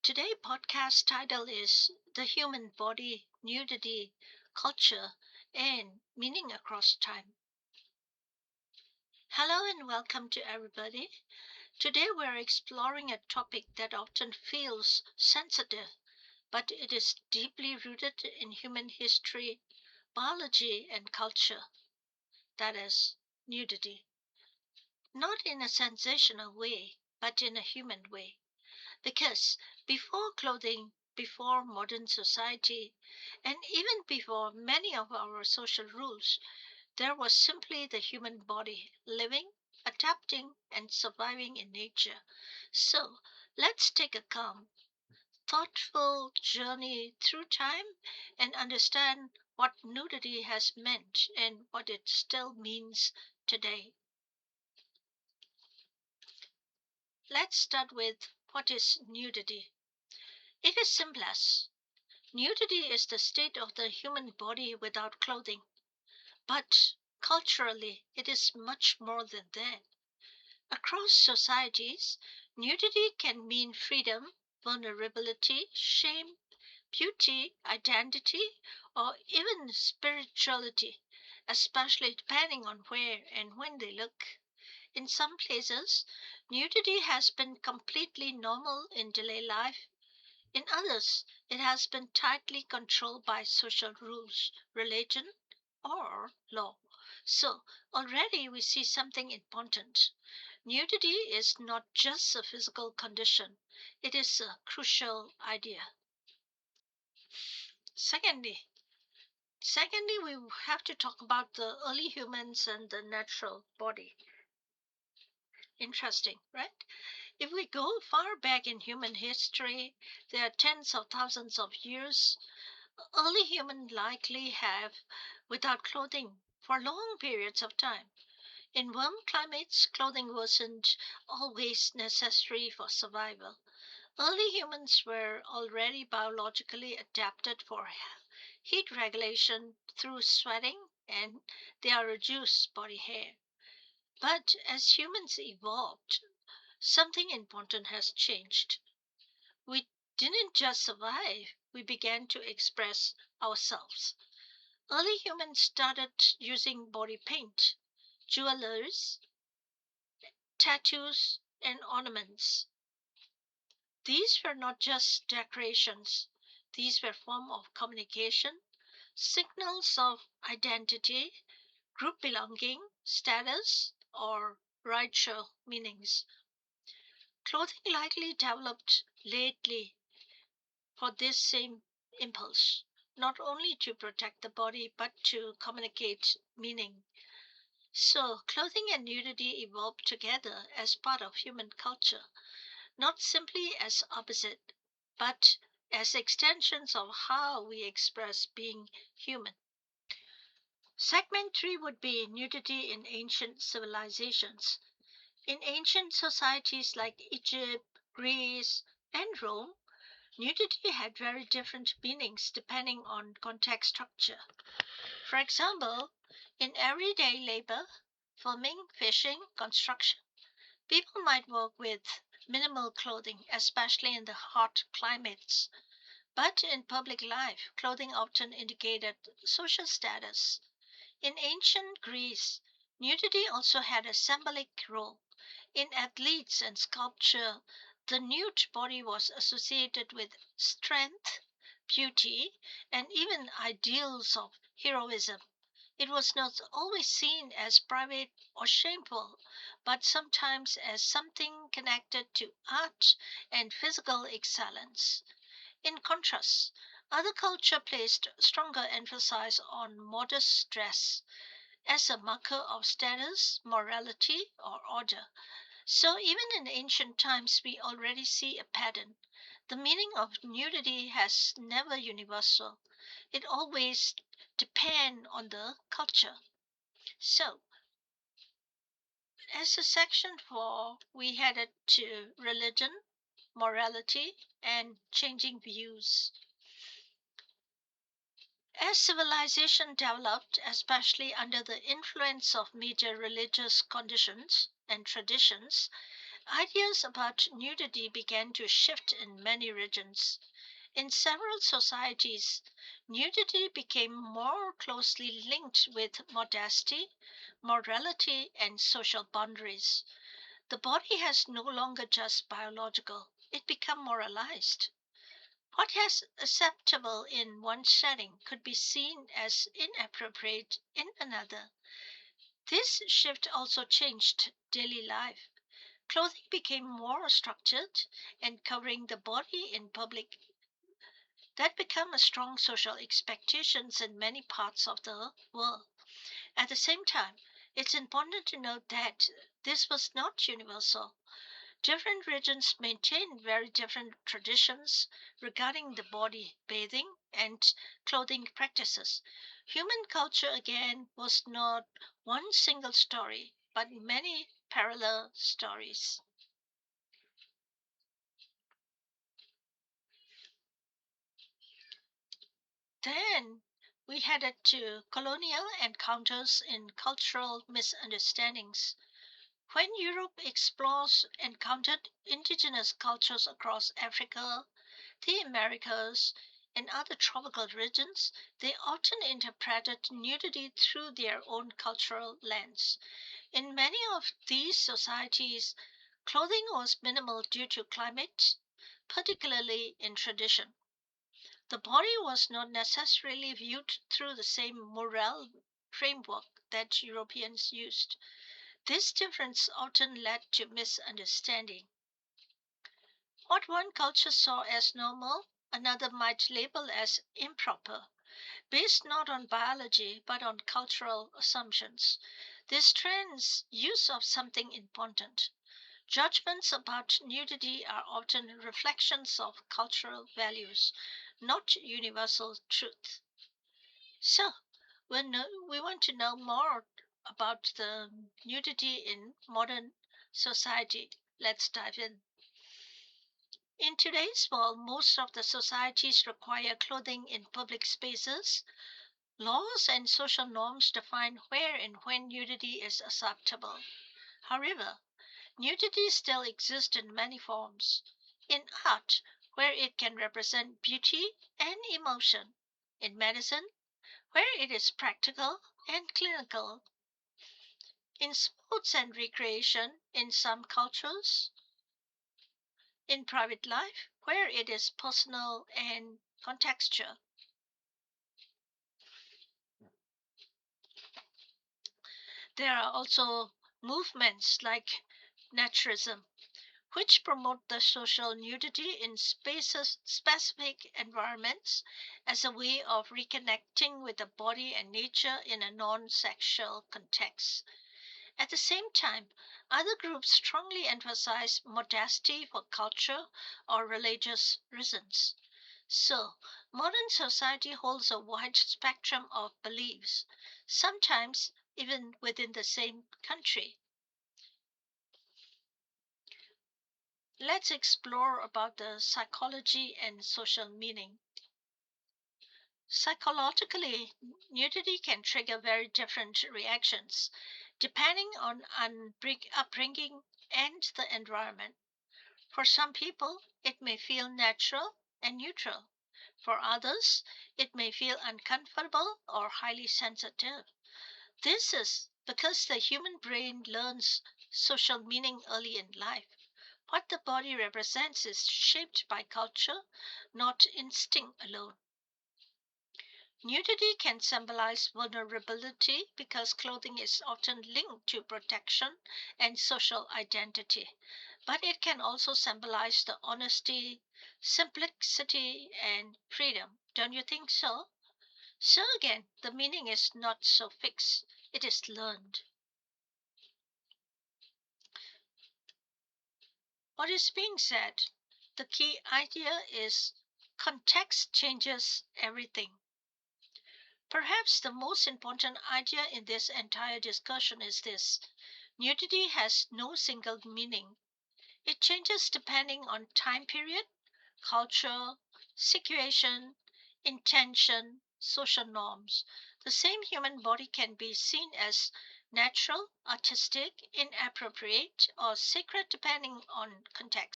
Today podcast title is The Human Body, Nudity, Culture, and Meaning Across Time. Hello and welcome to everybody. Today we're exploring a topic that often feels sensitive, but it is deeply rooted in human history, biology, and culture. That is nudity. Not in a sensational way, but in a human way. Because before clothing, before modern society, and even before many of our social rules, there was simply the human body living, adapting, and surviving in nature. So let's take a calm, thoughtful journey through time and understand what nudity has meant and what it still means today. Let's start with what is nudity. It is simplest. Nudity is the state of the human body without clothing, but culturally it is much more than that. Across societies, nudity can mean freedom, vulnerability, shame, beauty, identity, or even spirituality, especially depending on where and when they look. In some places, nudity has been completely normal in daily life. In others, it has been tightly controlled by social rules, religion, or law. So, already we see something important. Nudity is not just a physical condition, it is a crucial idea. Secondly, secondly, we have to talk about the early humans and the natural body. Interesting, right? If we go far back in human history, there are tens of thousands of years. Early humans likely have without clothing for long periods of time. In warm climates, clothing wasn't always necessary for survival. Early humans were already biologically adapted for heat regulation through sweating and their reduced body hair. But as humans evolved, something important has changed. We didn't just survive, we began to express ourselves. Early humans started using body paint, jewelers, tattoos, and ornaments. These were not just decorations, these were forms of communication, signals of identity, group belonging, status, or ritual meanings. Clothing likely developed lately for this same impulse, not only to protect the body but to communicate meaning. So, clothing and nudity evolved together as part of human culture, not simply as opposite, but as extensions of how we express being human. Segment 3 would be nudity in ancient civilizations. In ancient societies like Egypt, Greece, and Rome, nudity had very different meanings depending on context structure. For example, in everyday labor, farming, fishing, construction, people might work with minimal clothing, especially in the hot climates. But in public life, clothing often indicated social status. In ancient Greece, nudity also had a symbolic role. In athletes and sculpture, the nude body was associated with strength, beauty, and even ideals of heroism. It was not always seen as private or shameful, but sometimes as something connected to art and physical excellence. In contrast, other culture placed stronger emphasis on modest dress as a marker of status, morality, or order. So even in ancient times, we already see a pattern. The meaning of nudity has never universal. It always depends on the culture. So, as a section 4, we headed to religion, morality, and changing views. As civilization developed, especially under the influence of major religious conditions and traditions, Ideas about nudity began to shift in many regions. In several societies, nudity became more closely linked with modesty, morality, and social boundaries. The body has no longer just biological, it became moralized. What is acceptable in one setting could be seen as inappropriate in another. This shift also changed daily life. Clothing became more structured, and covering the body in public that became a strong social expectations in many parts of the world. At the same time, it's important to note that this was not universal. Different regions maintained very different traditions regarding the body, bathing, and clothing practices. Human culture, again, was not one single story, but many parallel stories. Then we headed to colonial encounters in cultural misunderstandings. When Europe explores encountered indigenous cultures across Africa, the Americas, and other tropical regions, they often interpreted nudity through their own cultural lens. In many of these societies, clothing was minimal due to climate, particularly in tradition. The body was not necessarily viewed through the same moral framework that Europeans used. This difference often led to misunderstanding. What one culture saw as normal, another might label as improper, based not on biology but on cultural assumptions. This trends use of something important. Judgments about nudity are often reflections of cultural values, not universal truth. So, we want to know more about the nudity in modern society. Let's dive in. In today's world, most of the societies require clothing in public spaces. Laws and social norms define where and when nudity is acceptable. However, nudity still exists in many forms. In art, where it can represent beauty and emotion. In medicine, where it is practical and clinical. In sports and recreation, in some cultures. In private life, where it is personal and contextual. There are also movements like naturism, which promote the social nudity in spaces, specific environments as a way of reconnecting with the body and nature in a non sexual context. At the same time, other groups strongly emphasize modesty for culture or religious reasons. So, modern society holds a wide spectrum of beliefs, sometimes even within the same country. Let's explore about the psychology and social meaning. Psychologically, nudity can trigger very different reactions depending on upbringing and the environment. For some people, it may feel natural and neutral. For others, it may feel uncomfortable or highly sensitive. This is because the human brain learns social meaning early in life. What the body represents is shaped by culture, not instinct alone. Nudity can symbolize vulnerability because clothing is often linked to protection and social identity. But it can also symbolize the honesty, simplicity, and freedom. Don't you think so? So again, the meaning is not so fixed, it is learned. What is being said? The key idea is context changes everything. Perhaps the most important idea in this entire discussion is this: nudity has no single meaning. It changes depending on time period, culture, situation, intention, social norms. The same human body can be seen as natural, artistic, inappropriate, or sacred depending on context.